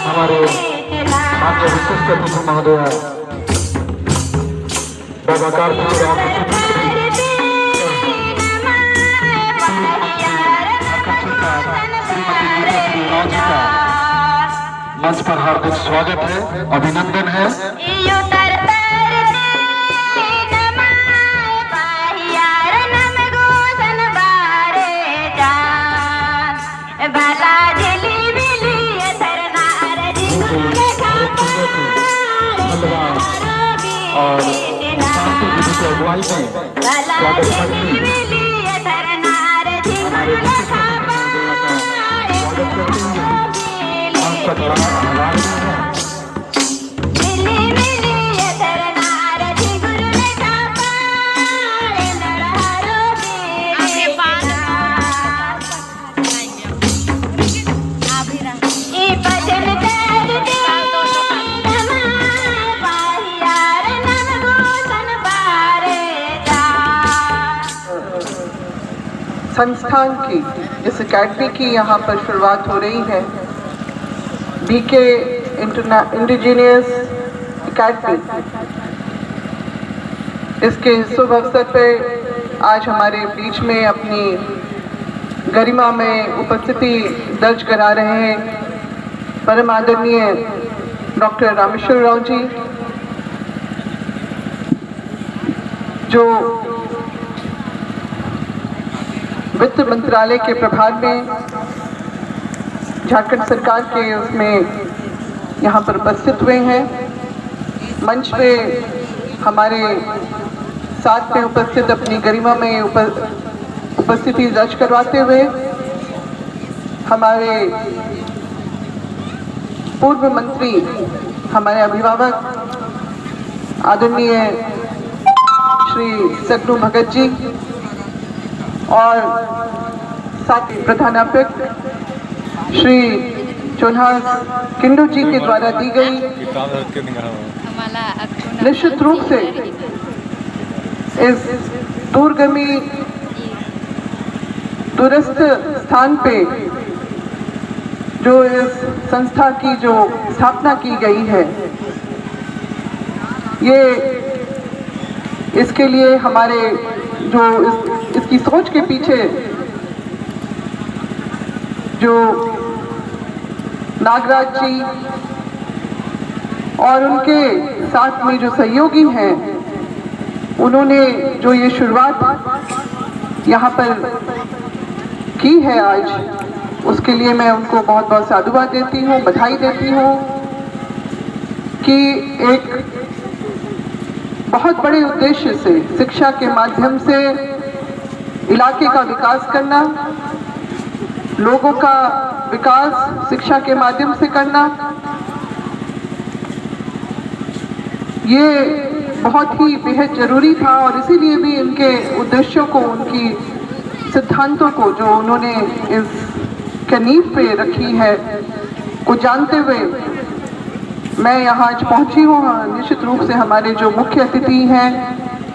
हमारे मान्य विशिष्ट अतिथि महोदय बाबा कार्तिक मंच पर हार्दिक स्वागत है, अभिनंदन है। और शांति विधि की अगुवाई में स्वागत करती हमारे विशिष्ट स्वागत करते हुए मंच पर आभार है। संस्थान की इस अकेडमी की यहाँ पर शुरुआत हो रही है। बीके इंडिजिनियस अकेडमी, इसके शुभ अवसर पर आज हमारे बीच में अपनी गरिमा में उपस्थिति दर्ज करा रहे हैं परम आदरणीय डॉक्टर रामेश्वर राव जी, जो वित्त मंत्रालय के प्रभार में झारखंड सरकार के उसमें यहाँ पर उपस्थित हुए हैं। मंच पे हमारे साथ में उपस्थित अपनी गरिमा में उपस्थिति दर्ज करवाते हुए हमारे पूर्व मंत्री, हमारे अभिभावक आदरणीय श्री सगनू भगत जी और साथ ही प्रधानाध्यापक श्री चोन्हास किंडू जी के द्वारा दी गई निश्चित रूप से इस दूरगामी दूरस्थ स्थान पे जो इस संस्था की जो स्थापना की गई है, ये इसके लिए हमारे जो इसकी सोच के पीछे जो नागराज जी और उनके साथ में जो सहयोगी हैं, उन्होंने जो ये शुरुआत यहाँ पर की है आज, उसके लिए मैं उनको बहुत बहुत साधुवाद देती हूँ, बधाई देती हूँ कि एक बहुत बड़े उद्देश्य से शिक्षा के माध्यम से इलाके का विकास करना, लोगों का विकास शिक्षा के माध्यम से करना, ये बहुत ही बेहद जरूरी था। और इसीलिए भी इनके उद्देश्यों को, उनकी सिद्धांतों को जो उन्होंने इस नींव पे रखी है, को जानते हुए मैं यहाँ आज पहुँची हूँ। निश्चित रूप से हमारे जो मुख्य अतिथि हैं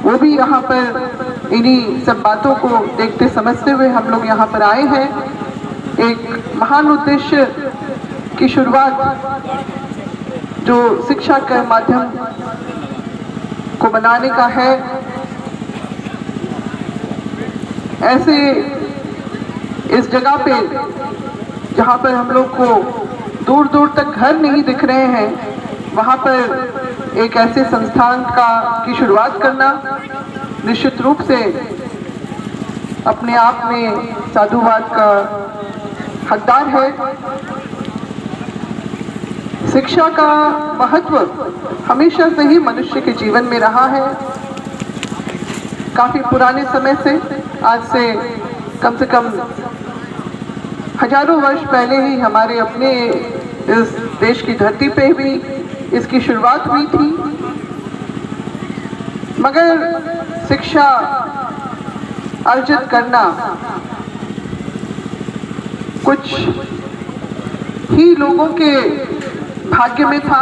वो भी यहाँ पर इन्हीं सब बातों को देखते समझते हुए हम लोग यहाँ पर आए हैं। एक महान उद्देश्य की शुरुआत जो शिक्षा के माध्यम को बनाने का है। ऐसे इस जगह पे जहाँ पर हम लोग को दूर दूर तक घर नहीं दिख रहे हैं, वहाँ पर एक ऐसे संस्थान की शुरुआत करना निश्चित रूप से अपने आप में साधुवाद का हकदार है। शिक्षा का महत्व हमेशा से ही मनुष्य के जीवन में रहा है। काफी पुराने समय से, आज से कम हजारों वर्ष पहले ही हमारे अपने इस देश की धरती पे भी इसकी शुरुआत हुई थी। मगर शिक्षा अर्जित करना कुछ ही लोगों के भाग्य में था,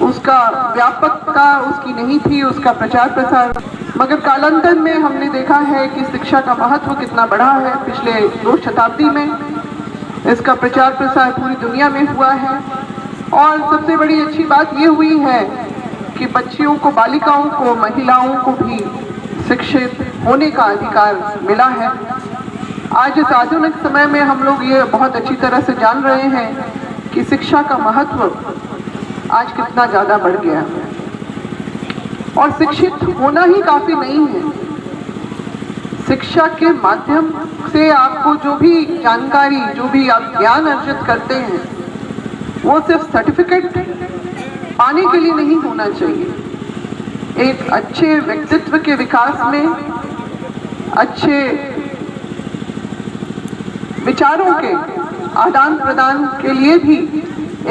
उसका व्यापकता उसकी नहीं थी, उसका प्रचार प्रसार। मगर कालांतर में हमने देखा है कि शिक्षा का महत्व कितना बढ़ा है। पिछले 2 शताब्दी में इसका प्रचार प्रसार पूरी दुनिया में हुआ है। और सबसे बड़ी अच्छी बात ये हुई है कि बच्चियों को, बालिकाओं को, महिलाओं को भी शिक्षित होने का अधिकार मिला है। आज इस आधुनिक समय में हम लोग ये बहुत अच्छी तरह से जान रहे हैं कि शिक्षा का महत्व आज कितना ज़्यादा बढ़ गया है। और शिक्षित होना ही काफ़ी नहीं है। शिक्षा के माध्यम से आपको जो भी जानकारी, जो भी आप ज्ञान अर्जित करते हैं, वो सिर्फ सर्टिफिकेट पाने के लिए नहीं होना चाहिए। एक अच्छे व्यक्तित्व के विकास में, अच्छे विचारों के आदान प्रदान के लिए भी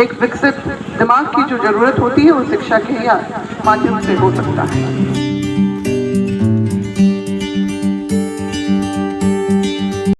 एक विकसित दिमाग की जो जरूरत होती है, वो शिक्षा के माध्यम से हो सकता है।